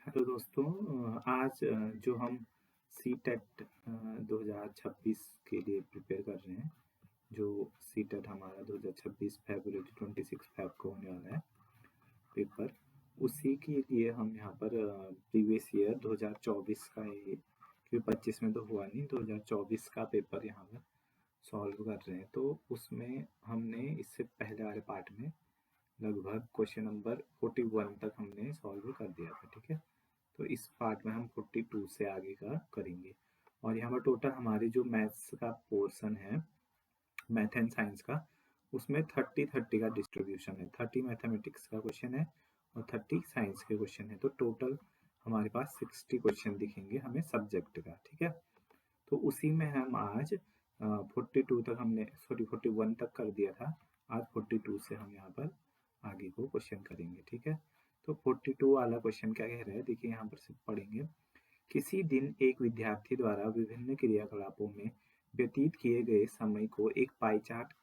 Hello दोस्तों। आज जो हम सी टेट 2026 के लिए प्रिपेयर कर रहे हैं, जो सी टेट हमारा 2026 फरवरी 26 फेब को होने वाला है पेपर, उसी के लिए हम यहाँ पर प्रीवियस ईयर 2024 का ये, क्योंकि 25 में तो हुआ नहीं, 2024 का पेपर यहाँ पर सॉल्व कर रहे हैं। तो उसमें हमने इससे पहले वाले पार्ट में लगभग क्वेश्चन नंबर 41 तक हमने सॉल्व कर दिया था, ठीक है। तो इस पार्ट में हम 42 से आगे का करेंगे। और यहाँ पर टोटल हमारी जो मैथ्स का पोर्शन है, मैथ एंड साइंस का, उसमें 30-30 का डिस्ट्रीब्यूशन है। 30 मैथमेटिक्स का क्वेश्चन है और 30 साइंस के क्वेश्चन है। तो टोटल हमारे पास 60 क्वेश्चन दिखेंगे हमें सब्जेक्ट का, ठीक है। तो उसी में हम आज 42 तक हमने 41 तक कर दिया था। आज 42 से हम यहाँ पर आगे को क्वेश्चन करेंगे, ठीक है। तो 42 वाला क्वेश्चन क्या कह रहा है, देखिए यहाँ पर से पढ़ेंगे। किसी दिन एक विद्यार्थी द्वारा विभिन्न क्रियाकलापों में व्यतीत किए गए समय को एक पाई चार्ट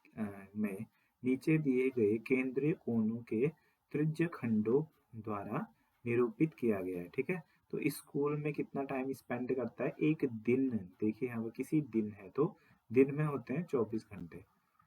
में नीचे दिए गए केंद्रीय कोणों के त्रिज्य खंडों द्वारा निरूपित किया गया है, ठीक है। तो स्कूल में कितना टाइम स्पेंड करता है एक दिन, देखिए यहाँ पर किसी दिन है तो दिन में होते हैं 24 घंटे।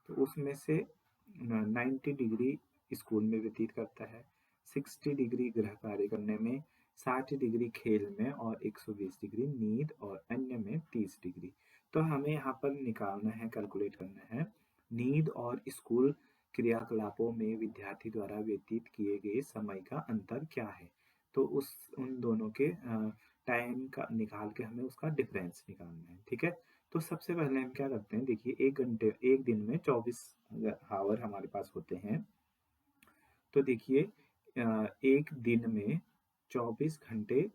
तो उसमें से 90 डिग्री स्कूल में व्यतीत करता है, 60 डिग्री गृह कार्य करने में, 60 डिग्री खेल में और 120 डिग्री नींद और अन्य में 30 डिग्री। तो हमें यहाँ पर निकालना है, कैलकुलेट करना है नींद और स्कूल क्रियाकलापों में विद्यार्थी द्वारा व्यतीत किए गए समय का अंतर क्या है। तो उन दोनों के टाइम का निकाल के हमें उसका डिफरेंस निकालना है, ठीक है। तो सबसे पहले हम क्या करते हैं, देखिए एक दिन में 24 आवर हमारे पास होते हैं। तो देखिए एक दिन में 24 घंटे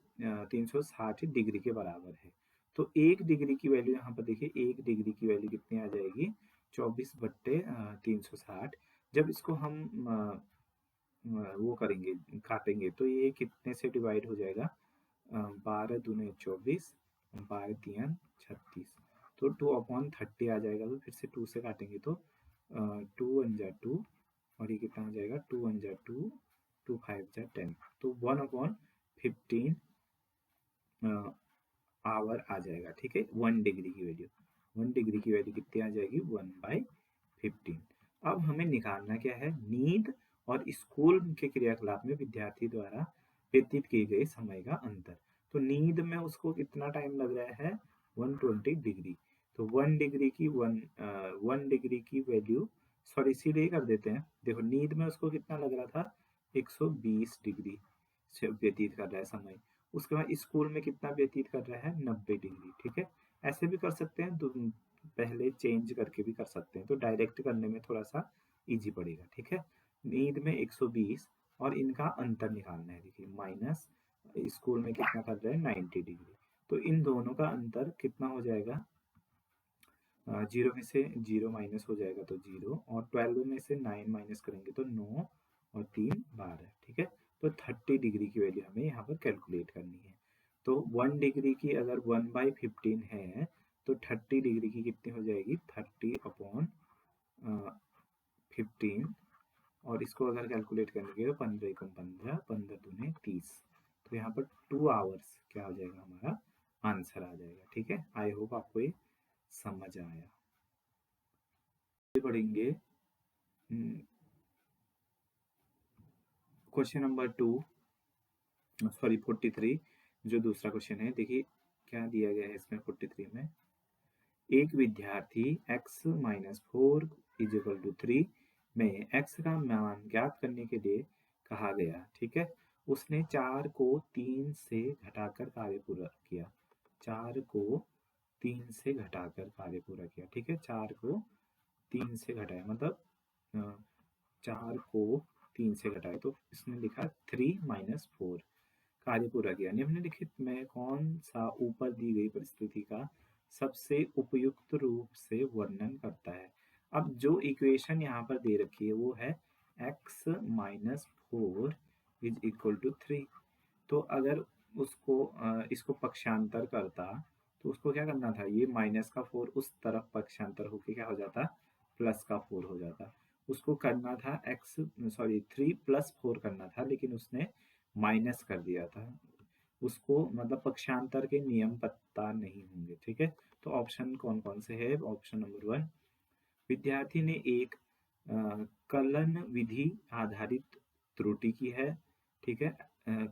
360 डिग्री के बराबर है। तो 1 डिग्री की वैल्यू यहाँ पर देखिए, 1 डिग्री की वैल्यू कितनी आ जाएगी, 24 बट्टे 360। जब इसको हम वो करेंगे, काटेंगे, तो ये कितने से डिवाइड हो जाएगा, 12 दूने 24, 12 तियां 36। तो 2/30 आ जाएगा। तो फिर से 2 से काटेंगे तो 2 1 जा 2, और ये कितना आ जाएगा, 2 1 जा 2, 2 5 जा 10। तो 1/15 आवर आ जाएगा, ठीक है। 1 डिग्री की वैल्यू, 1 डिग्री की वैल्यू कितनी आ जाएगी, 1/15। अब हमें निकालना क्या है, नींद और स्कूल के क्रियाकलाप में विद्यार्थी द्वारा व्यतीत किए गए समय का अंतर। तो नींद में उसको कितना टाइम लग रहा है, 120 डिग्री। तो 1 डिग्री की 1 डिग्री की वैल्यू, सॉरी सीधे ही कर देते हैं। देखो नींद में उसको कितना लग रहा था, 120 डिग्री से व्यतीत कर रहा है समय। उसके बाद स्कूल में कितना व्यतीत कर रहा है, 90 डिग्री, ठीक है। ऐसे भी कर सकते हैं, तो पहले चेंज करके भी कर सकते हैं। तो डायरेक्ट करने में थोड़ा सा इजी पड़ेगा, ठीक है। नींद में 120 और इनका अंतर निकालना है, देखिए माइनस स्कूल में कितना कर रहे हैं, 90 डिग्री। तो इन दोनों का अंतर कितना हो जाएगा, 0 में से 0 माइनस हो जाएगा तो 0, और 12 में से 9 माइनस करेंगे तो 9, और 3 12, ठीक है। तो 30 डिग्री की वैल्यू हमें यहाँ पर कैलकुलेट करनी है। तो 1 डिग्री की अगर 1/15 है तो 30 डिग्री की कितनी हो जाएगी, 30/15। और इसको अगर कैलकुलेट करेंगे तो 15 एकम 15, 15 दूने 30। तो यहाँ पर 2 आवर्स क्या हो जाएगा, हमारा आंसर आ जाएगा, ठीक है। आई होप आपको ये समझ आया। पढ़ेंगे क्वेश्चन नंबर 43, जो दूसरा क्वेश्चन है। देखिए क्या दिया गया है इसमें 43 में, एक विद्यार्थी x minus 4 is equal to 3 में x का मान ज्ञात करने के लिए कहा गया, ठीक है। उसने 4 को 3 से घटाकर कार्य पूरा किया, 4 को 3 से घटाकर कार्य पूरा किया, ठीक है। 4 को 3 से घटाया मतलब 4 को 3 से घटाए, तो इसने लिखा 3 माइनस 4, कार्य पूरा किया। निम्नलिखित में कौन सा ऊपर दी गई परिस्थिति का सबसे उपयुक्त रूप से वर्णन करता है। अब जो इक्वेशन यहाँ पर दे रखी है वो है x minus 4 is equal to 3। तो अगर उसको इसको पक्षांतर करता तो उसको क्या करना था, ये माइनस का 4 उस तरफ पक्षांतर होके क्या हो जाता, प्लस का 4 हो जाता। उसको करना था 3 प्लस 4 करना था, लेकिन उसने माइनस कर दिया था। उसको मतलब पक्षांतर के नियम पता नहीं होंगे। ठीक है, तो ऑप्शन कौन कौन से है? ऑप्शन नंबर 1, विद्यार्थी ने एक कलन विधि आधारित त्रुटि की है। ठीक है,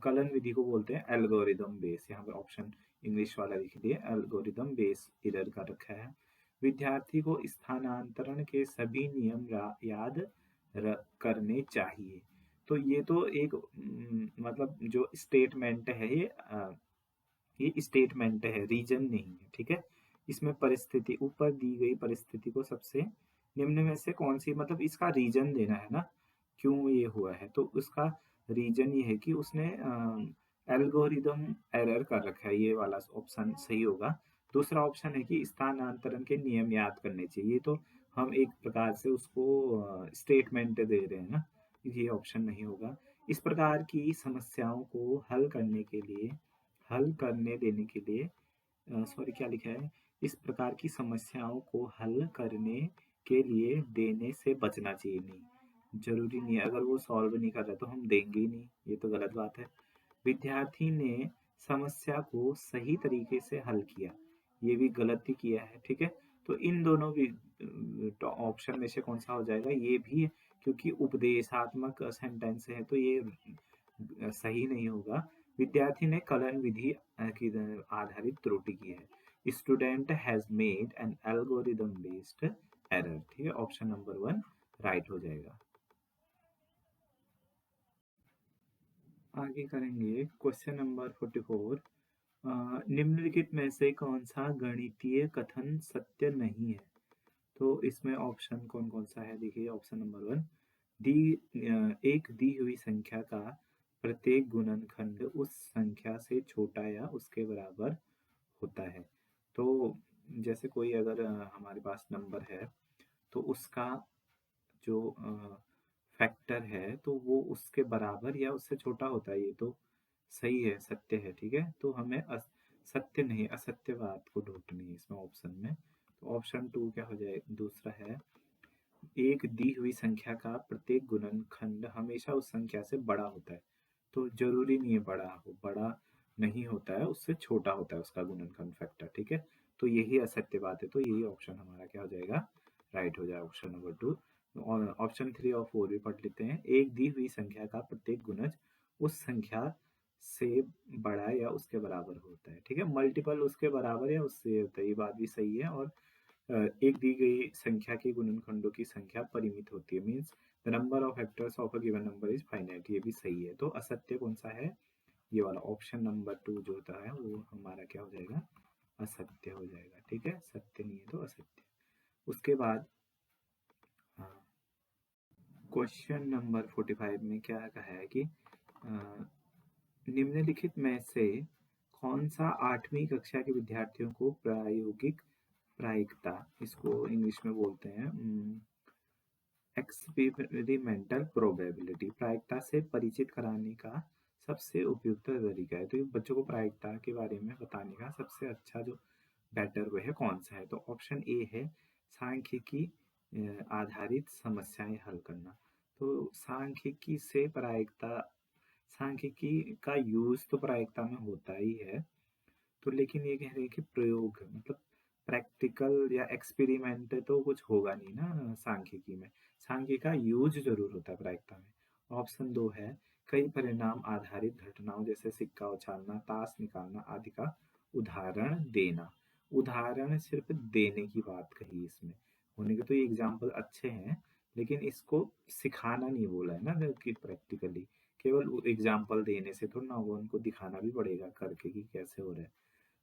कलन विधि को बोलते हैं एल्गोरिदम बेस, यहाँ पर ऑप्शन इंग्लिश वाला लिख दिए, एल्गोरिदम बेस एरर का रखा है। विद्यार्थी को स्थानांतरण के सभी नियम याद करने चाहिए। तो ये तो एक मतलब जो स्टेटमेंट है, ये स्टेटमेंट है, रीजन नहीं है। ठीक है, इसमें परिस्थिति, ऊपर दी गई परिस्थिति को सबसे निम्न में से कौन सी, मतलब इसका रीजन देना है ना, क्यों ये हुआ है। तो उसका रीजन ये है कि उसने एल्गोरिदम एरर कर रखा है, ये वाला ऑप्शन सही होगा। दूसरा ऑप्शन है कि स्थानांतरण के नियम याद करने चाहिए, तो हम एक प्रकार से उसको स्टेटमेंट दे रहे हैं ना, ये ऑप्शन नहीं होगा। इस प्रकार की समस्याओं को हल करने देने के लिए सॉरी क्या लिखा है, इस प्रकार की समस्याओं को हल करने के लिए देने से बचना चाहिए। नहीं, जरूरी नहीं है, अगर वो सॉल्व नहीं कर रहा तो हम देंगे ही नहीं, ये तो गलत बात है। विद्यार्थी ने समस्या को सही तरीके से हल किया, ये भी गलत ही किया है। ठीक है, तो इन दोनों भी ऑप्शन में से कौन सा हो जाएगा? ये भी, क्योंकि उपदेशात्मक सेंटेंस है तो ये सही नहीं होगा। विद्यार्थी ने कलन विधि की आधारित त्रुटि की है। Student has made an algorithm based error. ठीक है, ऑप्शन नंबर 1 राइट हो जाएगा। आगे करेंगे क्वेश्चन नंबर 44। निम्नलिखित में से कौन सा गणितीय कथन सत्य नहीं है? तो इसमें ऑप्शन कौन कौन सा है? देखिए, ऑप्शन नंबर 1, एक दी हुई संख्या का प्रत्येक गुणनखंड उस संख्या से छोटा या उसके बराबर होता है। तो जैसे कोई अगर हमारे पास नंबर है, तो उसका जो फैक्टर है तो वो उसके बराबर या उससे छोटा होता है, ये तो सही है, सत्य है। ठीक है, तो हमें सत्य नहीं, असत्य बात को ढूंढनी है इसमें ऑप्शन में। तो ऑप्शन 2 क्या हो जाए? दूसरा है, एक दी हुई संख्या का प्रत्येक गुणनखंड हमेशा उस संख्या से बड़ा होता है। तो जरूरी नहीं है बड़ा हो, बड़ा नहीं होता है, उससे छोटा होता है उसका गुणनखंड फैक्टर। ठीक है, तो यही असत्य बात है, तो यही ऑप्शन हमारा क्या हो जाएगा? राइट हो जाएगा, ऑप्शन नंबर 2। और ऑप्शन 3 और 4 भी पढ़ लेते हैं। एक दी हुई संख्या का प्रत्येक गुणज उस संख्या से बड़ा या उसके बराबर होता है। ठीक है, मल्टीपल उसके बराबर या उससे होता है, ये बात भी सही है। और एक दी गई संख्या के गुणनखंडों की संख्या परिमित होती है, means the number of factors of a given number is finite, ये भी सही है। तो असत्य कौन सा है? ये वाला ऑप्शन नंबर 2 जो होता है वो हमारा क्या हो जाएगा? असत्य हो जाएगा। ठीक है, सत्य नहीं है तो असत्य। उसके बाद क्वेश्चन नंबर 45 में क्या कहा है कि निम्नलिखित में से कौन सा 8वीं कक्षा के विद्यार्थियों को प्रायोगिक प्रायिकता, इसको इंग्लिश में बोलते हैं एक्सपेरिमेंटल प्रोबेबिलिटी, प्रायिकता से परिचित कराने का सबसे उपयुक्त तरीका है? तो ये बच्चों को प्रायिकता के बारे में बताने का सबसे अच्छा जो बेटर वे है कौन सा है? तो ऑप्शन ए है सांख्यिकी आधारित समस्याएं हल करना। तो सांख्यिकी से प्रायिकता, सांख्यिकी का यूज तो प्रायिकता में होता ही है, तो लेकिन ये कह रहे हैं कि प्रयोग मतलब प्रैक्टिकल या एक्सपेरिमेंट तो कुछ होगा नहीं ना सांख्यिकी में। सांख्यिकी का यूज जरूर होता है प्रायिकता में। ऑप्शन 2 है कई परिणाम आधारित घटनाओं जैसे सिक्का उछालना, ताश निकालना आदि का उदाहरण देना। उदाहरण सिर्फ देने की बात कही इसमें, होने के तो ये एग्जाम्पल अच्छे हैं, लेकिन इसको सिखाना नहीं बोला है ना कि प्रैक्टिकली, केवल एग्जाम्पल देने से थोड़ा ना, वो उनको दिखाना भी पड़ेगा करके कि कैसे हो रहा है।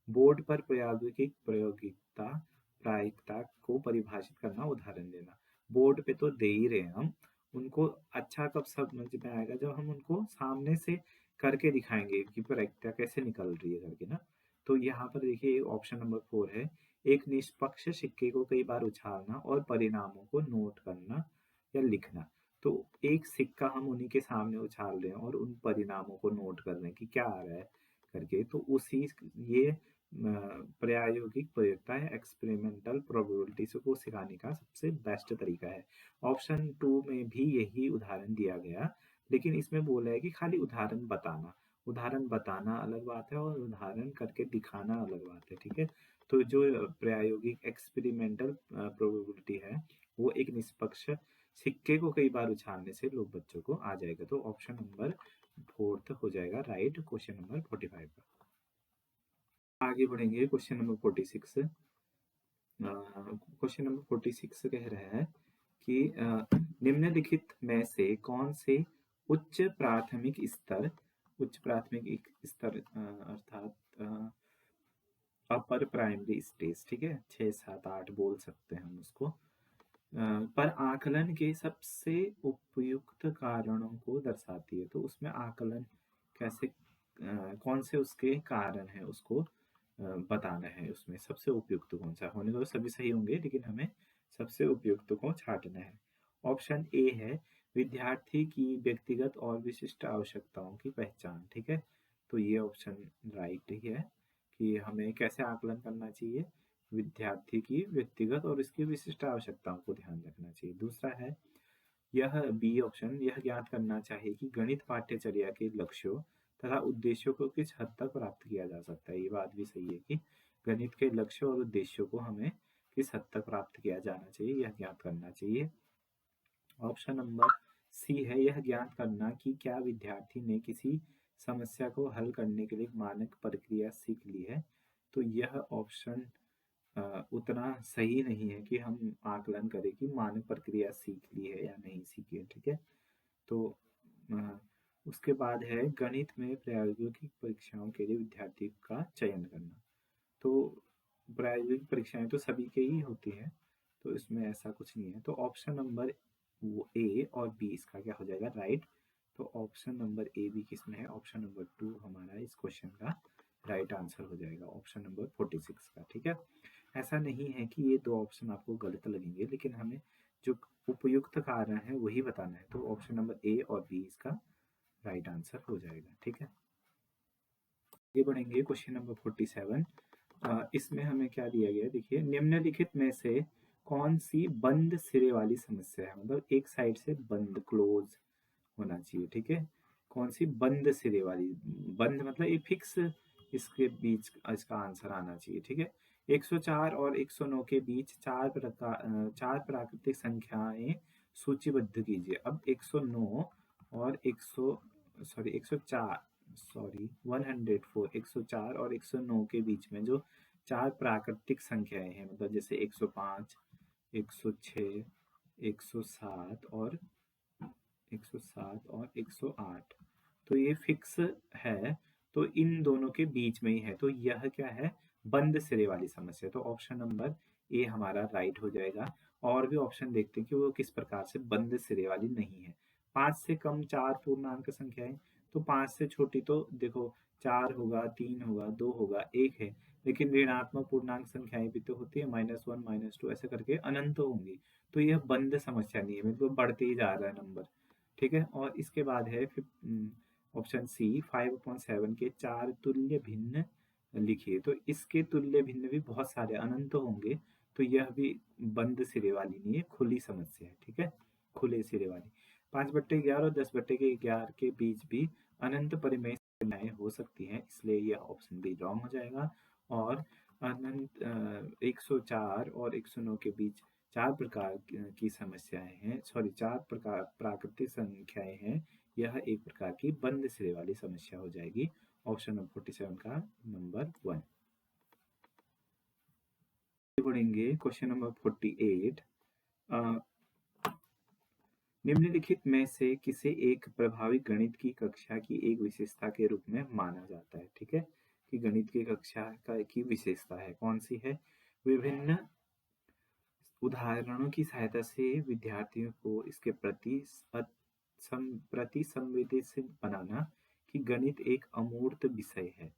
बोर्ड पर प्रायोगिक प्रायोगिकता प्रायिकता को परिभाषित करना, उदाहरण देना। बोर्ड पे तो दे ही रहे हैं हम, उनको अच्छा कब समझ में आएगा? जब हम उनको सामने से करके दिखाएंगे कि प्रायिकता कैसे निकल रही है करके ना। तो यहाँ पर देखिए ऑप्शन नंबर 4 है, एक निष्पक्ष सिक्के को कई बार उछालना और परिणामों को नोट करना या लिखना। तो एक सिक्का हम उन्हीं के सामने उछाल रहे हैं और उन परिणामों को नोट कर रहे हैं कि क्या आ रहा है करके, तो उसी ये प्रायोगिक प्रयोगता है, एक्सपेरिमेंटल प्रोबेबिलिटीज को सिखाने का सबसे बेस्ट तरीका है। ऑप्शन 2 में भी यही उदाहरण दिया गया, लेकिन इसमें बोला है कि खाली उदाहरण बताना, उदाहरण बताना अलग बात है और उदाहरण करके दिखाना अलग बात है, ठीक है। तो जो प्रायोगिक एक्सपेरिमेंटल प्रोबेबिलिटी है वो एक निष्पक्ष सिक्के को कई बार उछालने से लोग बच्चों को आ जाएगा। तो ऑप्शन नंबर 4 हो जाएगा राइट क्वेश्चन नंबर 45 का। आगे बढ़ेंगे क्वेश्चन नंबर 46। क्वेश्चन नंबर 46 कह रहा है कि निम्नलिखित में से कौन से उच्च प्राथमिक स्तर अर्थात अपर प्राइमरी स्टेज, ठीक है, 6 7 8 बोल सकते हैं हम उसको, पर आकलन के सबसे उपयुक्त कारणों को दर्शाती है। तो उसमें आकलन कैसे कौन से उसके कारण है उसको बताना है। उसमें सबसे उपयुक्त कौन सा, होने तो सभी सही होंगे लेकिन हमें सबसे उपयुक्त को छांटना है। ऑप्शन ए है विद्यार्थी की व्यक्तिगत और विशिष्ट आवश्यकताओं की पहचान, ठीक है। तो ये ऑप्शन राइट ही है कि हमें कैसे आकलन करना चाहिए, विद्यार्थी की व्यक्तिगत और इसकी विशिष्ट आवश्यकताओं को ध्यान रखना चाहिए। दूसरा है यह बी ऑप्शन, यह ज्ञात करना चाहिए कि गणित पाठ्यचर्या के लक्ष्यों तथा उद्देश्यों को किस हद तक प्राप्त किया जा सकता है। ये बात भी सही है कि गणित के लक्ष्यों और उद्देश्यों को हमें किस हद तक प्राप्त किया जाना चाहिए, यह ज्ञात करना चाहिए। ऑप्शन नंबर सी है यह ज्ञात करना कि क्या विद्यार्थी ने किसी समस्या को हल करने के लिए मानक प्रक्रिया सीख ली है। तो यह ऑप्शन उतना सही नहीं है कि हम आकलन करें कि मानक प्रक्रिया सीख ली है या नहीं सीखी है, ठीक है। तो अ, उसके बाद है गणित में प्रायोगिक परीक्षाओं के लिए विद्यार्थी का चयन करना। तो प्रायोगिक परीक्षाएं तो सभी के ही होती हैं, तो इसमें ऐसा कुछ नहीं है। तो ऑप्शन नंबर वो ए और बी इसका क्या हो जाएगा राइट। तो ऑप्शन नंबर ए बी किसमें है, ऑप्शन नंबर 2 हमारा इस क्वेश्चन का राइट आंसर हो जाएगा, ऑप्शन नंबर 46 का, ठीक है। ऐसा नहीं है कि ये दो ऑप्शन आपको गलत लगेंगे, लेकिन हमें जो उपयुक्त कारण है वही बताना है। तो ऑप्शन नंबर ए और बी इसका राइट आंसर हो जाएगा, ठीक है। आगे बढ़ेंगे क्वेश्चन नंबर 47। इसमें हमें क्या दिया गया है, देखिए निम्नलिखित में से कौन सी बंद सिरे वाली समस्या है, मतलब एक साइड से बंद क्लोज होना चाहिए, ठीक है। कौन सी बंद सिरे वाली, बंद मतलब ये फिक्स, इसके बीच इसका आंसर आना चाहिए, ठीक है। 104 और 109 के बीच चार प्राकृतिक संख्याएं सूचीबद्ध कीजिए। अब 109 और 104 104 और 109 के बीच में जो चार प्राकृतिक संख्याएं हैं, मतलब जैसे 105 106 107 और 108, तो ये फिक्स है। तो इन दोनों के बीच में ही है, तो यह क्या है, बंद सिरे वाली समस्या। तो ऑप्शन नंबर ए हमारा राइट हो जाएगा। और भी ऑप्शन देखते हैं कि वो किस प्रकार से बंद सिरे वाली नहीं है। 5 से कम 4 पूर्णांक संख्याएं, तो 5 से छोटी तो देखो 4 होगा, 3 होगा, 2 होगा, 1 है। लेकिन ऋणात्मक पूर्णांक संख्याएं भी तो होती है, -1 -2 ऐसे करके अनंत होंगी। तो यह बंद समस्या नहीं है, मतलब बढ़ते ही जा रहा है नंबर, ठीक है। और इसके बाद है फिर ऑप्शन सी 5/7 के चार तुल्य भिन्न लिखिए। तो इसके तुल्य भिन्न भी बहुत सारे अनंत होंगे, तो यह भी बंद सिरे वाली नहीं है, खुली समस्या है, ठीक है, खुले सिरे वाली। 5/11 और 10/11 के बीच भी अनंत परिमेय संख्याएं हो सकती हैं, इसलिए यह ऑप्शन बी रॉन्ग हो जाएगा। और अनंत 104 और 109 के बीच चार प्रकार की समस्याएं हैं, सॉरी 4 प्रकार प्राकृतिक संख्याएं हैं, यह एक प्रकार की बंद सिरे वाली समस्या हो जाएगी। ऑप्शन नंबर 47 का नंबर 1। बढ़ेंगे क्वेश्चन नंबर 48। निम्नलिखित में से किसे एक प्रभावी गणित की कक्षा की एक विशेषता के रूप में माना जाता है, ठीक है, कि गणित की कक्षा का की विशेषता है, कौन सी है। विभिन्न उदाहरणों की सहायता से विद्यार्थियों को इसके प्रति संवेदनशील बनाना कि गणित एक अमूर्त विषय है।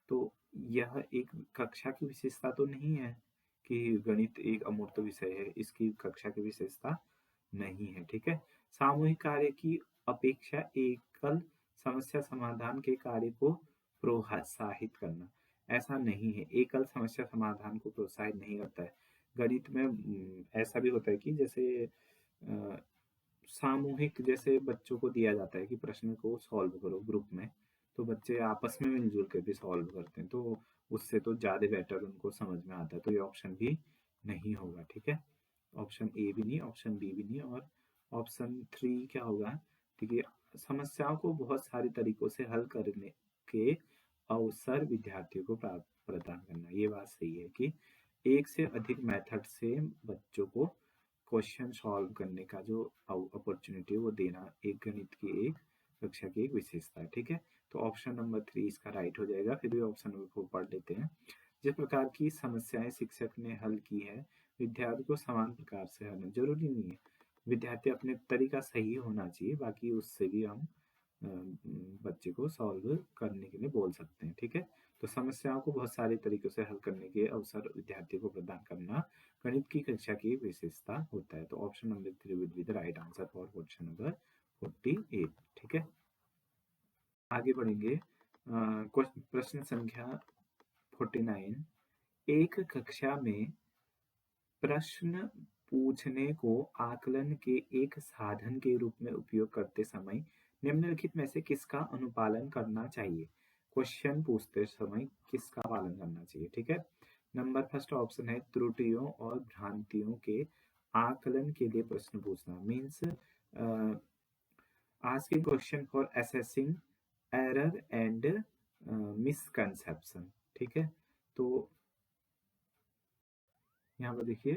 तो यह एक कक्षा की विशेषता तो नहीं है कि गणित एक अमूर्त विषय है, इसकी कक्षा की विशेषता नहीं है, ठीक है। सामूहिक कार्य की अपेक्षा एकल समस्या समाधान के कार्य को प्रोत्साहित करना, ऐसा नहीं है, एकल समस्या समाधान को प्रोत्साहित नहीं करता है। गणित में ऐसा भी होता है कि जैसे सामूहिक, जैसे बच्चों को दिया जाता है कि प्रश्न को सॉल्व करो ग्रुप में, तो बच्चे आपस में मिलजुल कर भी सॉल्व करते हैं, तो उससे तो ज़्यादा बेटर उनको समझ में आता है। तो ये ऑप्शन भी नहीं होगा, ठीक है। ऑप्शन ए भी नहीं, ऑप्शन बी भी नहीं, और ऑप्शन 3 क्या होगा? देखिए, समस्याओं को बहुत सारे तरीकों से हल करने के अवसर विद्यार्थियों को प्रदान करना। ये बात सही है कि एक से अधिक मेथड से बच्चों को क्वेश्चन सॉल्व करने का जो अपॉर्चुनिटी है वो देना एक गणित की एक कक्षा की एक विशेषता है, ठीक है। तो ऑप्शन नंबर 3 इसका राइट हो जाएगा। फिर भी ऑप्शन नंबर 4 पढ़ लेते हैं। जिस प्रकार की समस्याएं शिक्षक ने हल की है, विद्यार्थी को समान प्रकार से हल जरूरी नहीं है, विद्यार्थी अपने तरीका सही होना चाहिए, बाकी उससे भी हम बच्चे को सॉल्व करने के लिए बोल सकते हैं, ठीक है। तो समस्याओं को बहुत सारे तरीकों से हल करने के अवसर विद्यार्थी को प्रदान करना गणित की कक्षा की विशेषता होता है। तो option number 3 will be the right answer for question number 48, ठीक है। आगे बढ़ेंगे। प्रश्न संख्या 49। एक कक्षा में प्रश्न पूछने को आकलन के एक साधन के रूप में उपयोग करते समय निम्नलिखित में से किसका अनुपालन करना चाहिए? क्वेश्चन पूछते समय किसका पालन करना चाहिए, ठीक है। नंबर फर्स्ट ऑप्शन है त्रुटियों और भ्रांतियों के आकलन के लिए प्रश्न पूछना, means asking question for assessing error and misconception, ठीक है। तो यहाँ पर देखिए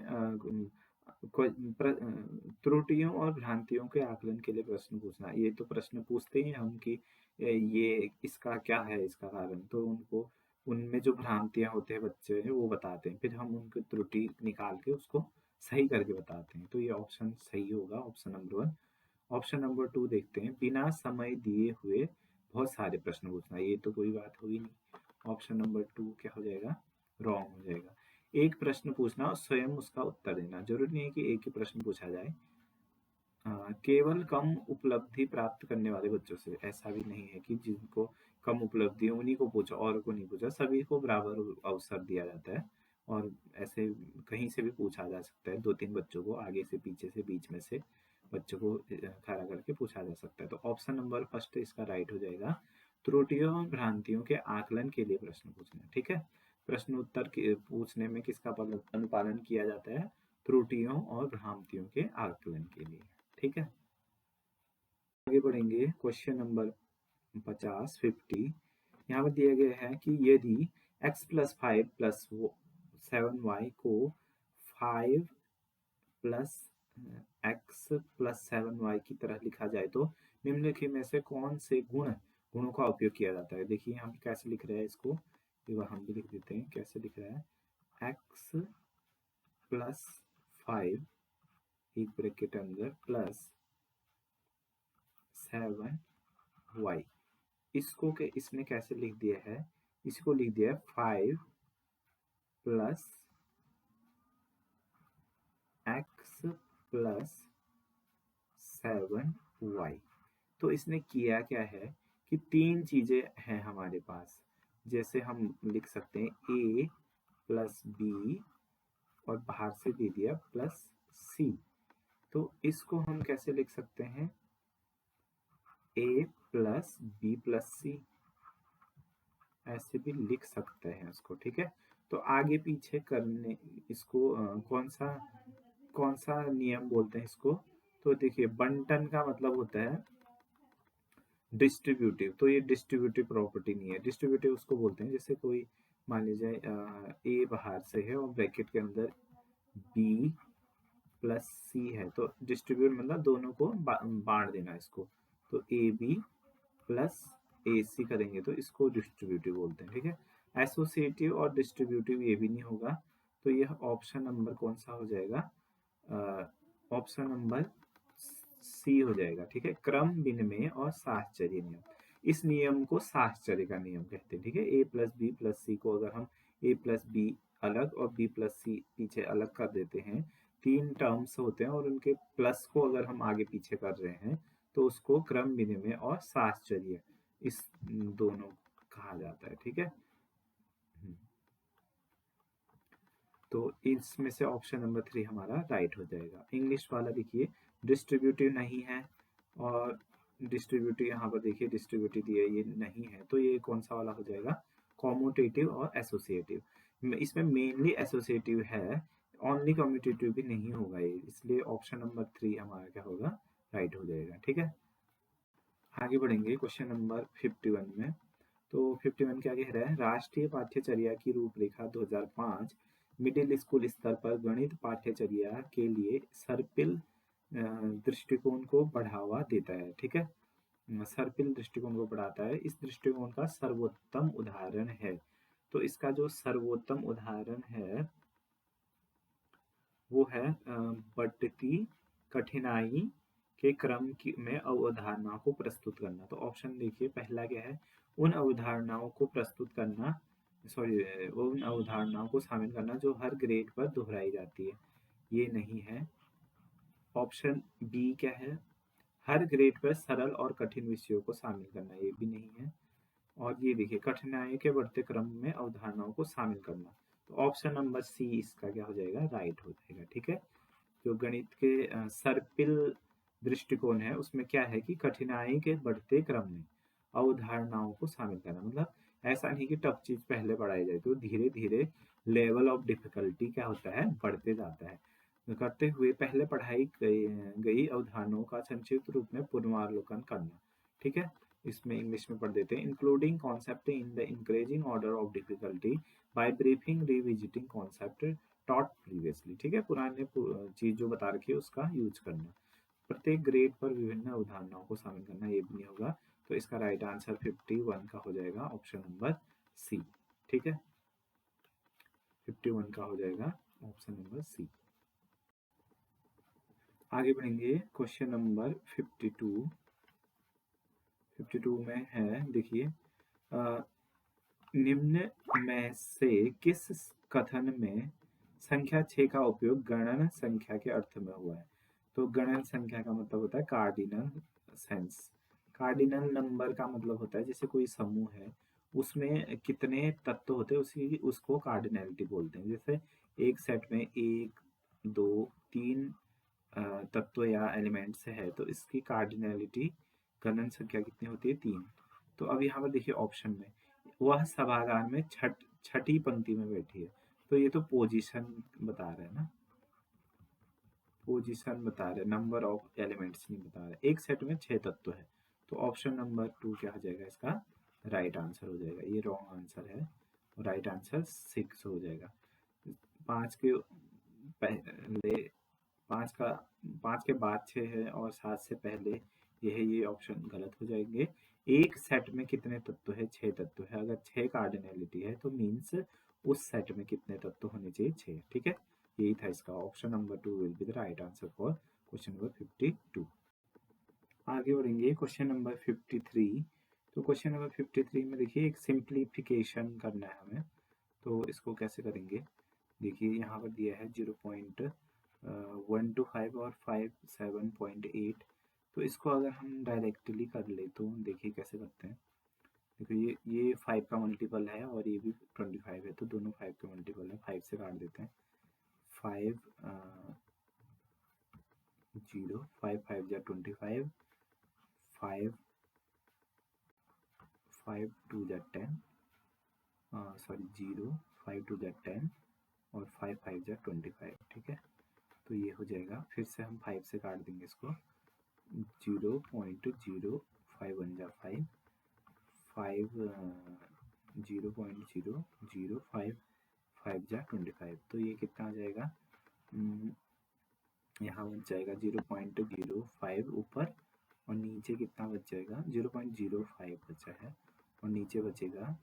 त्रुटियों और भ्रांतियों के आकलन के लिए प्रश्न पूछना। ये तो प्रश्न पूछते ही हम कि ये इसका क्या है, इसका कारण, तो उनको उनमें जो भ्रांतियां होते हैं बच्चे वो बताते हैं, फिर हम उनकी त्रुटि निकाल के उसको सही करके बताते हैं। तो ये ऑप्शन सही होगा, ऑप्शन नंबर 1। ऑप्शन नंबर 2 देखते हैं। बिना समय दिए हुए बहुत सारे प्रश्न पूछना, ये तो कोई बात होगी नहीं। ऑप्शन नंबर 2 क्या हो जाएगा? रॉन्ग हो जाएगा। एक प्रश्न पूछना और स्वयं उसका उत्तर देना, जरूरी नहीं है कि एक ही प्रश्न पूछा जाए। केवल कम उपलब्धि प्राप्त करने वाले बच्चों से, ऐसा भी नहीं है कि जिनको कम उपलब्धि है उन्हीं को पूछा और को नहीं पूछा, सभी को बराबर अवसर दिया जाता है। और ऐसे कहीं से भी पूछा जा सकता है, 2-3 बच्चों को आगे से, पीछे से, बीच में से बच्चों को खड़ा करके पूछा जा सकता है। तो ऑप्शन नंबर फर्स्ट इसका राइट हो जाएगा। त्रुटियों और भ्रांतियों के आकलन के लिए प्रश्न पूछना, ठीक है। प्रश्न उत्तर पूछने में किसका अनुपालन किया जाता है? त्रुटियों और भ्रांतियों के आकलन के लिए, ठीक है। आगे बढ़ेंगे। क्वेश्चन नंबर 50 यहाँ पर दिया गया है कि यदि x + 5 + 7y को 5 + x + 7y की तरह लिखा जाए तो निम्नलिखित में से कौन से गुणों का उपयोग किया जाता है? देखिए यहाँ पे कैसे लिख रहा है इसको, हम भी लिख देते हैं कैसे लिख रहा है। x + 5 एक ब्रैकेट अंदर प्लस 7y, इसको के इसने कैसे लिख दिया है? इसको लिख दिया है 5 + x + 7y। तो इसने किया क्या है कि 3 चीजें हैं हमारे पास, जैसे हम लिख सकते हैं a + b और बाहर से दे दिया +c। तो इसको हम कैसे लिख सकते हैं? a + b + c, ऐसे भी लिख सकते हैं उसको, ठीक है। तो आगे पीछे करने इसको कौन सा नियम बोलते हैं इसको? तो देखिए बंटन का मतलब होता है डिस्ट्रीब्यूटिव, तो ये डिस्ट्रीब्यूटिव प्रॉपर्टी नहीं है। डिस्ट्रीब्यूटिव उसको बोलते हैं जैसे कोई मान लीजिए ए बाहर से है और ब्रैकेट के अंदर b + c है, तो डिस्ट्रीब्यूट मतलब दोनों को बांट देना इसको। तो ए बी + AC करेंगे तो इसको डिस्ट्रीब्यूटिव बोलते हैं, ठीक है। एसोसिएटिव और डिस्ट्रीब्यूटिव ये भी नहीं होगा। तो यह ऑप्शन नंबर कौन सा हो जाएगा? ऑप्शन नंबर सी हो जाएगा, ठीक है। क्रम विनिमय और साहचर्य नियम, इस नियम को साहचर्य का नियम कहते हैं, ठीक है। a + b + c को अगर हम a + b अलग और b + c पीछे अलग कर देते हैं, 3 टर्म्स होते हैं और उनके प्लस को अगर हम आगे पीछे कर रहे हैं तो उसको क्रम विनिमय और साहचर्य इस दोनों कहा जाता है, ठीक है। तो इसमें से ऑप्शन नंबर 3 हमारा राइट हो जाएगा। इंग्लिश वाला देखिए डिस्ट्रीब्यूटिव नहीं है और डिस्ट्रीब्यूटिव यहाँ पर देखिए डिस्ट्रीब्यूटिव दिया ये नहीं है, तो ये कौन सा वाला हो जाएगा, कॉम्यूटेटिव और एसोसिएटिव। इसमें मेनली एसोसिएटिव है, ओनली कम्यूटेटिव भी नहीं होगा ये, इसलिए ऑप्शन नंबर 3 हमारा क्या होगा, राइट हो जाएगा। ठीक है, आगे बढ़ेंगे क्वेश्चन नंबर 51 में। तो 51 क्या कह रहा है, राष्ट्रीय पाठ्यचर्या की रूपरेखा 2005 मिडिल स्कूल स्तर पर गणित पाठ्यचर्या के लिए सर्पिल दृष्टिकोण को बढ़ावा देता है। ठीक है, सर्पिल दृष्टिकोण को बढ़ाता है, इस दृष्टिकोण का सर्वोत्तम उदाहरण है। तो इसका जो सर्वोत्तम उदाहरण है वो है बढ़ती कठिनाई के क्रम में अवधारणाओं को प्रस्तुत करना। तो ऑप्शन देखिए पहला क्या है, उन अवधारणाओं को प्रस्तुत करना, सॉरी उन अवधारणाओं को शामिल करना जो हर ग्रेड पर दोहराई जाती है, ये नहीं है। ऑप्शन बी क्या है, हर ग्रेड पर सरल और कठिन विषयों को शामिल करना, ये भी नहीं है। और ये देखिए कठिनाई के बढ़ते क्रम में अवधारणाओं को शामिल करना, तो ऑप्शन नंबर सी इसका क्या हो जाएगा, राइट हो जाएगा। ठीक है, जो गणित के सर्पिल दृष्टिकोण है उसमें क्या है कि कठिनाई के बढ़ते क्रम में अवधारणाओं को शामिल करना, मतलब ऐसा नहीं कि टफ चीज पहले पढ़ाई जाए, तो धीरे धीरे लेवल ऑफ डिफिकल्टी क्या होता है, बढ़ते जाता है, करते हुए पहले पढ़ाई गई अवधारणाओं का संक्षिप्त रूप में पुनरावलोकन करना। ठीक है, इसमें इंग्लिश में पढ़ देते हैं, including concept in the increasing order of difficulty by briefing revisiting concept taught previously. ठीक है, पुराने चीज जो बता रखी है उसका यूज करना, प्रत्येक ग्रेड पर विभिन्न अवधारणाओं को शामिल करना, ये भी नहीं होगा। तो इसका राइट आंसर 51 का हो जाएगा, ऑप्शन नंबर सी। ठीक है, 51 का हो जाएगा ऑप्शन नंबर सी। आगे बढ़ेंगे क्वेश्चन नंबर 52। 52 में है देखिए, निम्न में से किस कथन में संख्या 6 का उपयोग गणन संख्या के अर्थ में हुआ है। तो गणन संख्या का मतलब होता है कार्डिनल सेंस, कार्डिनल नंबर का मतलब होता है जैसे कोई समूह है उसमें कितने तत्व होते हैं उसी उसको कार्डिनलिटी बोलते हैं। जैसे एक सेट में 1 2 3 तत्व या एलिमेंट्स है तो इसकी कार्डिनलिटी गणन संख्या कितनी होती है, 3। तो अब यहाँ पर देखिए ऑप्शन में, वह सभागार में छठी पंक्ति में बैठी है, तो ये तो पोजीशन बता रहे हैं ना, पोजीशन बता रहे, नंबर ऑफ एलिमेंट्स नहीं बता रहे। एक सेट में 6 तत्व है, तो ऑप्शन नंबर 2 क्या हो जाएगा, इसका राइट आंसर हो जाएगा। ये रॉन्ग आंसर है, राइट आंसर 6 हो जाएगा। 5 के पहले 5 का 5 के बाद 6 है और 7 से पहले ये है, ये ऑप्शन गलत हो जाएंगे। एक सेट में कितने तत्व है, 6 तत्व है, अगर 6 कार्डिनलिटी है तो मीन्स उस सेट में कितने तत्व होने चाहिए, 6। ठीक है, यही था इसका, option number 2 will be the right answer for question number 52। आगे बढ़ेंगे क्वेश्चन नंबर 53। तो क्वेश्चन नंबर 53 में देखिए एक सिंप्लीफिकेशन करना है हमें, तो इसको कैसे करेंगे, देखिए यहाँ पर दिया है 0.125 और 57.8। तो इसको अगर हम डायरेक्टली कर ले तो देखिए कैसे करते हैं। देखो ये 5 का मल्टीपल है और ये भी 25 है, तो दोनों 5 के मल्टीपल है, 5 से काट देते हैं। 5 0 5 5 जा 25, 5 5 2 जा 10, सॉरी 0 5 2 जा 10 और 5 5 जा 25। ठीक है, तो ये हो जाएगा, फिर से हम 5 से काट देंगे इसको, 0.05 जा 5 5 0.005 5 जा 25, तो ये कितना आ जाएगा, यहाँ बच जाएगा 0.05 ऊपर और नीचे कितना बच जाएगा, 0.05 बचा है और नीचे बचेगा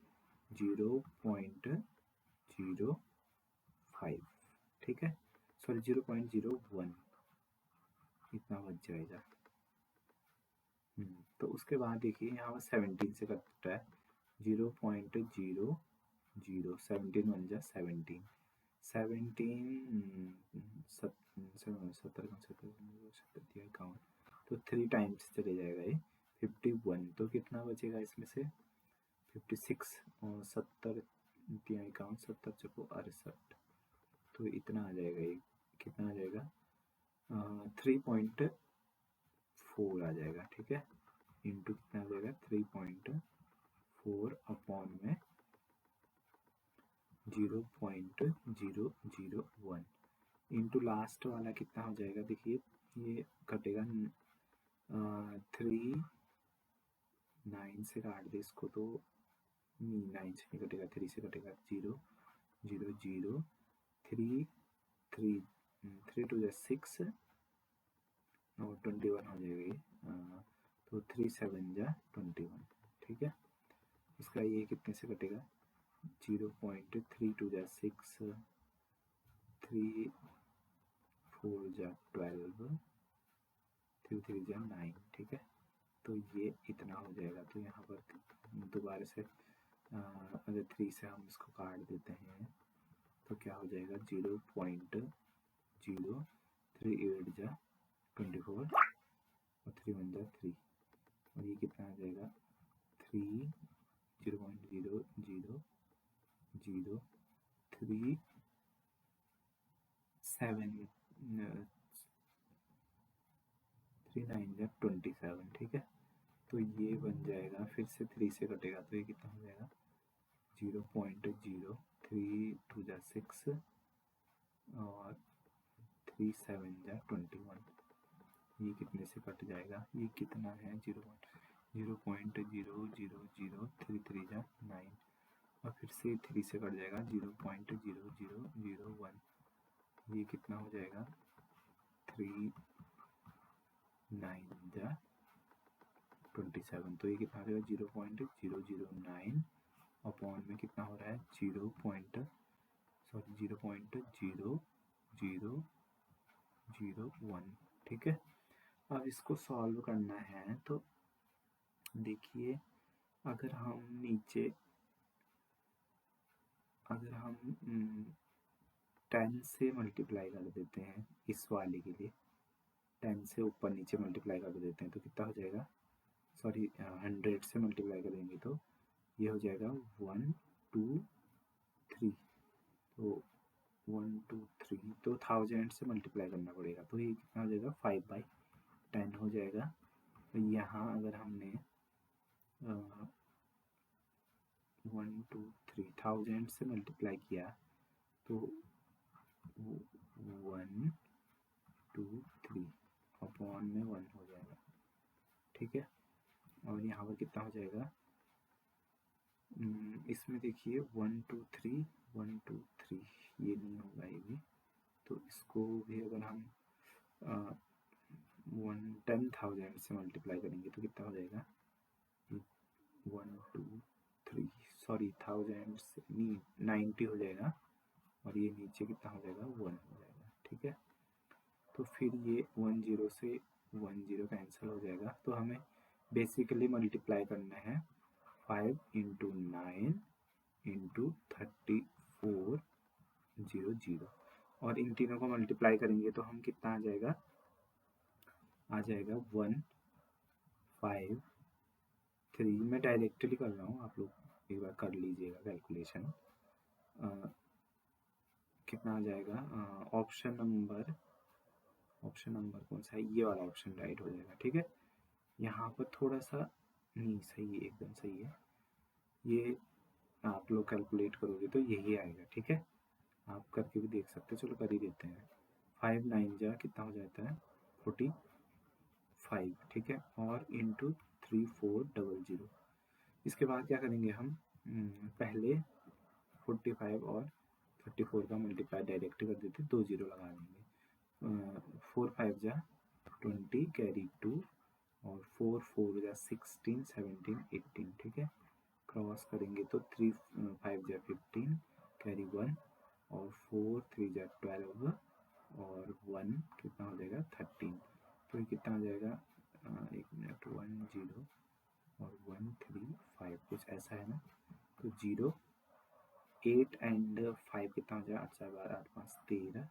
0.05। ठीक है, सॉरी 0.01 इतना बच जाएगा। तो उसके बाद देखिए यहाँ पर 17 से कटता है, 0.00 17 1 जा 17 17 तो 3 टाइम्स चले जाएगा ये 51, तो कितना बचेगा इसमें से 56 और 70 51 70 चको 68, तो इतना आ जाएगा, ये कितना आ जाएगा 3.4 आ जाएगा। ठीक है, इंटू कितना हो जाएगा 3.4 अपॉन में 0.001 इंटू लास्ट वाला कितना हो जाएगा, देखिए ये कटेगा 3 9 से काट दे इसको तो 9 से नहीं कटेगा, 3 से कटेगा 0 0 0 3 3 3 2 6 और 21 हो जाएगा ये, तो 3 7 जा 21, ठीक है। इसका ये कितने से कटेगा 0.32 जा 6 3 4 जा 12 3 3 जा 9, ठीक है। तो ये इतना हो जाएगा। तो यहाँ पर दोबारा से अगर 3 से हम इसको काट देते हैं तो क्या हो जाएगा 0.038 जा 24 और 3 1 जा 3 और ये कितना आ जाएगा 3 जा 27, ठीक है। तो ये बन जाएगा, फिर से 3 से कटेगा तो ये कितना हो जाएगा 0.032 जा 6 और 3 7 जा 21, ये कितने से कट जाएगा, ये कितना है 0.00033 जा 9 और फिर से 3 से कट जाएगा 0.00001, ये कितना हो जाएगा 3 9 जा 27, तो ये कितना हो जाएगा 0.009 अपॉन में कितना हो रहा है 0.00001, ठीक है। अब इसको सॉल्व करना है तो देखिए अगर हम 10 से मल्टीप्लाई कर देते हैं इस वाले के लिए, 10 से ऊपर नीचे मल्टीप्लाई कर देते हैं तो कितना हो जाएगा, सॉरी 100 से मल्टीप्लाई करेंगे तो ये हो जाएगा 1 2 3, तो 1 2 3 तो 1000 से मल्टीप्लाई करना पड़ेगा तो ये कितना हो जाएगा 5/10 हो जाएगा। तो यहाँ अगर हमने 1 2 3 1000 से मल्टीप्लाई किया तो 1 2 3 अपॉन में 1 हो जाएगा, ठीक है। और यहाँ पर कितना हो जाएगा, इसमें देखिए 1 2 3 1 2 3 ये नहीं होगा ये भी, तो इसको भी अगर हम 10,000 से मल्टीप्लाई करेंगे तो कितना हो जाएगा 1 2 3 सॉरी 1000 से 90 हो जाएगा और ये नीचे कितना हो जाएगा 1 हो जाएगा, ठीक है। तो फिर ये 10 से 10 कैंसिल हो जाएगा, तो हमें बेसिकली मल्टीप्लाई करना है 5 × 9 × 3400 और इन तीनों को मल्टीप्लाई करेंगे तो हम कितना आ जाएगा 153, मैं डायरेक्टली कर रहा हूँ, आप लोग एक बार कर लीजिएगा कैलकुलेशन। कितना आ जाएगा, ऑप्शन नंबर कौन सा है, ये वाला ऑप्शन राइट हो जाएगा, ठीक है। यहाँ पर थोड़ा सा नहीं सही है, एकदम सही है, ये आप लोग कैलकुलेट करोगे तो यही आएगा, ठीक है। आप करके भी देख सकते हैं, चलो कर ही देते हैं। 5 9 जा कितना हो जाता है 45, ठीक है, और इंटू 3400। इसके बाद क्या करेंगे हम, पहले 45 और 34 का मल्टीप्लाई डायरेक्ट कर देते, 2 0 लगा देंगे, 4 5 जा 20 कैरी 2 और 4 4 जा 16 17 18, ठीक है। क्रॉस करेंगे तो 3 5 जा 15 कैरी 1 और 4 3 जा 12 और 1 कितना हो जाएगा 13, तो ये कितना हो जाएगा 1 मिनट 1 0 और 1 3 5 कुछ ऐसा है ना, तो 0 8 एंड 5 कितना हो जाएगा 8 4 12 8 5 13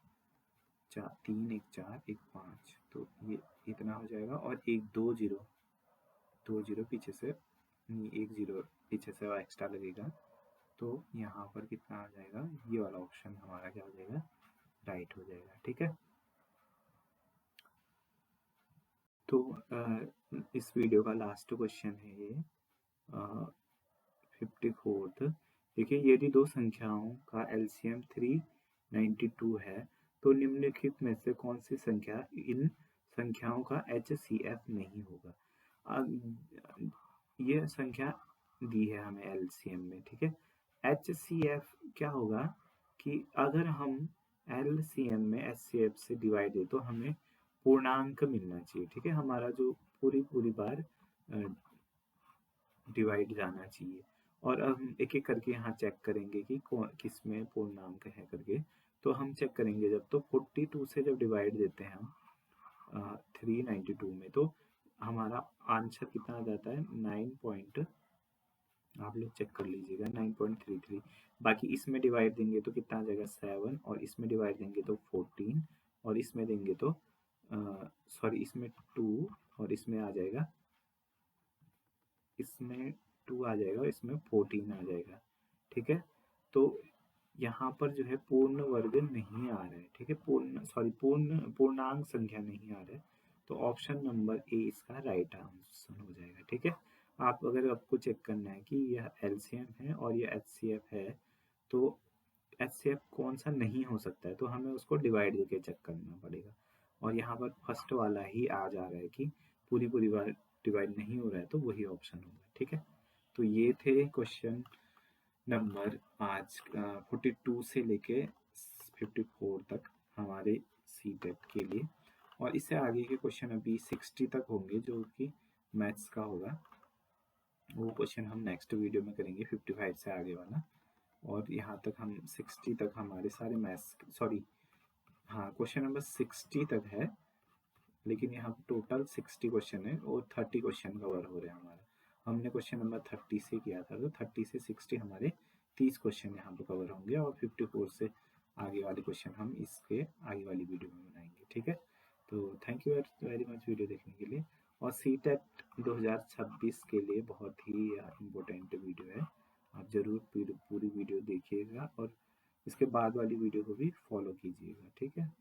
4 3 1 4 1 5, तो ये इतना हो जाएगा और एक 2 0 पीछे से नहीं, 1 0 पीछे से एक्स्ट्रा लगेगा, तो यहाँ पर कितना आ जाएगा, ये वाला ऑप्शन हमारा क्या हो जाएगा राइट हो जाएगा, ठीक है। तो इस वीडियो का लास्ट क्वेश्चन है ये 54th। देखिए, यदि दो संख्याओं का एलसीएम 392 है तो निम्नलिखित में से कौन सी संख्या इन संख्याओं का HCF नहीं होगा। ये संख्या दी है हमें एलसीएम में, ठीक है। HCF क्या होगा कि अगर हम एलसीएम में HCF से डिवाइड दे तो हमें पूर्णांक मिलना चाहिए, ठीक है। हमारा जो पूरी बार डिवाइड जाना चाहिए। और अब हम एक एक करके यहाँ चेक करेंगे कि किस में पूर्णांक है करके। तो हम चेक करेंगे जब, तो 42 से जब डिवाइड देते हैं हम 392 में, तो हमारा आंसर कितना आ जाता है 9 आप लोग चेक कर लीजिएगा 9.33। बाकी इसमें डिवाइड देंगे तो कितना आ जाएगा 7, और इसमें डिवाइड देंगे तो 14, और इसमें देंगे तो सॉरी इसमें 2, और इसमें आ जाएगा, इसमें 2 आ जाएगा, इसमें 14 आ जाएगा, ठीक है। तो यहाँ पर जो है पूर्ण वर्ग नहीं आ रहा है, ठीक है। पूर्णांक संख्या नहीं आ रहा है। तो ऑप्शन नंबर ए इसका राइट आंसर हो जाएगा, ठीक है। आप अगर आपको चेक करना है कि यह एलसीएम है और यह एचसीएफ है, तो एचसीएफ कौन सा नहीं हो सकता है, तो हमें उसको डिवाइड करके चेक करना पड़ेगा। और यहाँ पर फर्स्ट वाला ही आ जा रहा है कि पूरी बार डिवाइड नहीं हो रहा है, तो वही ऑप्शन होगा, ठीक है। तो ये थे क्वेश्चन नंबर आज 42 से लेके 54 तक हमारे सीटेट के लिए। और इससे आगे के क्वेश्चन अभी 60 तक होंगे जो कि मैथ्स का होगा। वो क्वेश्चन हम नेक्स्ट वीडियो में करेंगे 55 से आगे वाला। और यहाँ तक हम 60 तक हमारे सारे मैथ्स, सॉरी हाँ क्वेश्चन नंबर 60 तक है, लेकिन यहाँ टोटल 60 क्वेश्चन है और 30 क्वेश्चन कवर हो रहे हैं हमारा। हमने क्वेश्चन नंबर 30 से किया था, तो 30 से 60 हमारे 30 क्वेश्चन यहाँ पर कवर होंगे, और 54 से आगे वाले क्वेश्चन हम इसके आगे वाली वीडियो में बनाएंगे, ठीक है। तो thank you very much video देखने के लिए। और सीटेट 2026 के लिए बहुत ही इम्पोर्टेंट वीडियो है, आप ज़रूर पूरी वीडियो देखिएगा और इसके बाद वाली वीडियो को भी फॉलो कीजिएगा, ठीक है।